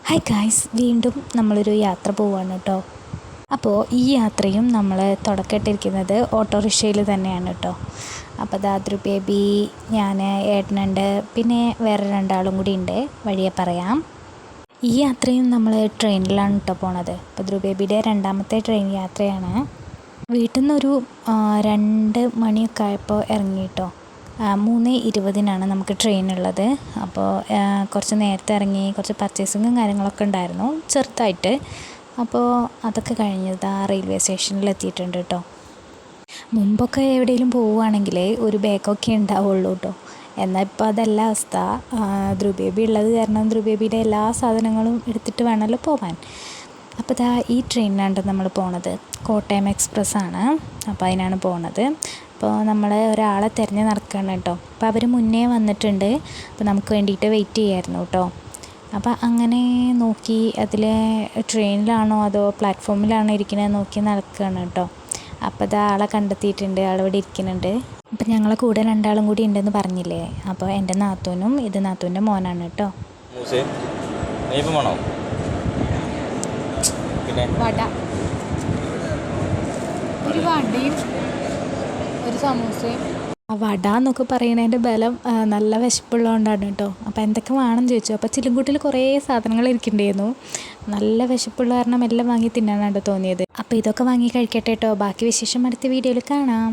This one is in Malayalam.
ഹായ് ഗായ്സ്, വീണ്ടും നമ്മളൊരു യാത്ര പോവുകയാണ് കേട്ടോ. അപ്പോൾ ഈ യാത്രയും നമ്മൾ തുടക്കമിട്ടിരിക്കുന്നത് ഓട്ടോറിക്ഷയിൽ തന്നെയാണ് കേട്ടോ. അപ്പോൾ ദാദ്രു ബേബി, ഞാൻ, ഏട്ടനുണ്ട്, പിന്നെ വേറെ രണ്ടാളും കൂടി ഉണ്ട്. വഴിയെ പറയാം. ഈ യാത്രയും നമ്മൾ ട്രെയിനിലാണ് കേട്ടോ പോണത്. അപ്പോൾ ധ്രുവ് ബേബിയുടെ രണ്ടാമത്തെ ട്രെയിൻ യാത്രയാണ്. വീട്ടിൽ നിന്നൊരു 2 മണിയൊക്കെ ആയപ്പോൾ ഇറങ്ങി കേട്ടോ. 3:20-നാണ് നമുക്ക് ട്രെയിൻ ഉള്ളത്. അപ്പോൾ കുറച്ച് നേരത്തെ ഇറങ്ങി, കുറച്ച് പർച്ചേസിങ്ങും കാര്യങ്ങളൊക്കെ ഉണ്ടായിരുന്നു ചെറുതായിട്ട്. അപ്പോൾ അതൊക്കെ കഴിഞ്ഞത് റെയിൽവേ സ്റ്റേഷനിൽ എത്തിയിട്ടുണ്ട് കേട്ടോ. മുമ്പൊക്കെ എവിടെയെങ്കിലും പോവുകയാണെങ്കിൽ ഒരു ബാഗൊക്കെ ഉണ്ടാവുള്ളൂ കേട്ടോ. എന്നാൽ ഇപ്പോൾ അതല്ല അവസ്ഥ. ധ്രുവ് ബേബി ഉള്ളത് കാരണം ധ്രുവ് ബേബിയുടെ എല്ലാ സാധനങ്ങളും എടുത്തിട്ട് വേണമല്ലോ പോകാൻ. അപ്പോൾ ഈ ട്രെയിനിലാണ് നമ്മൾ പോണത്. കോട്ടയം എക്സ്പ്രസ് ആണ്. അപ്പോൾ അതിനാണ് പോണത്. അപ്പോൾ നമ്മൾ ഒരാളെ തിരഞ്ഞ് നടക്കുകയാണ് കേട്ടോ. അപ്പോൾ അവർ മുന്നേ വന്നിട്ടുണ്ട്. അപ്പോൾ നമുക്ക് വേണ്ടിയിട്ട് വെയിറ്റ് ചെയ്യായിരുന്നു കേട്ടോ. അപ്പോൾ അങ്ങനെ നോക്കി അതിൽ ട്രെയിനിലാണോ അതോ പ്ലാറ്റ്ഫോമിലാണോ ഇരിക്കുന്നത് നോക്കി നടക്കുകയാണ് കേട്ടോ. അപ്പോൾ ആളെ കണ്ടെത്തിയിട്ടുണ്ട്. ആളിവിടെ ഇരിക്കുന്നുണ്ട്. അപ്പം ഞങ്ങളെ കൂടെ 2 ആളും കൂടി ഉണ്ടെന്ന് പറഞ്ഞില്ലേ. അപ്പോൾ എൻ്റെ നാത്തൂനും ഇത് നാത്തൂൻ്റെ മോനാണ് കേട്ടോ. വട, ഒരു വടയും ഒരു സമൂസയും. ആ വട എന്നൊക്കെ പറയുന്നതിൻ്റെ ബലം നല്ല വിശപ്പുള്ളതുകൊണ്ടാണ് കേട്ടോ. അപ്പോൾ എന്തൊക്കെ വേണമെന്ന് ചോദിച്ചു. അപ്പോൾ ചില്ലുംകൂട്ടിൽ കുറേ സാധനങ്ങൾ ഇരിക്കുന്നുണ്ടായിരുന്നു. നല്ല വിശപ്പുള്ള കാരണം എല്ലാം വാങ്ങി തിന്നാനാണ് തോന്നിയത്. അപ്പോൾ ഇതൊക്കെ വാങ്ങി കഴിക്കട്ടെ കേട്ടോ. ബാക്കി വിശേഷം അടുത്ത വീഡിയോയിൽ കാണാം.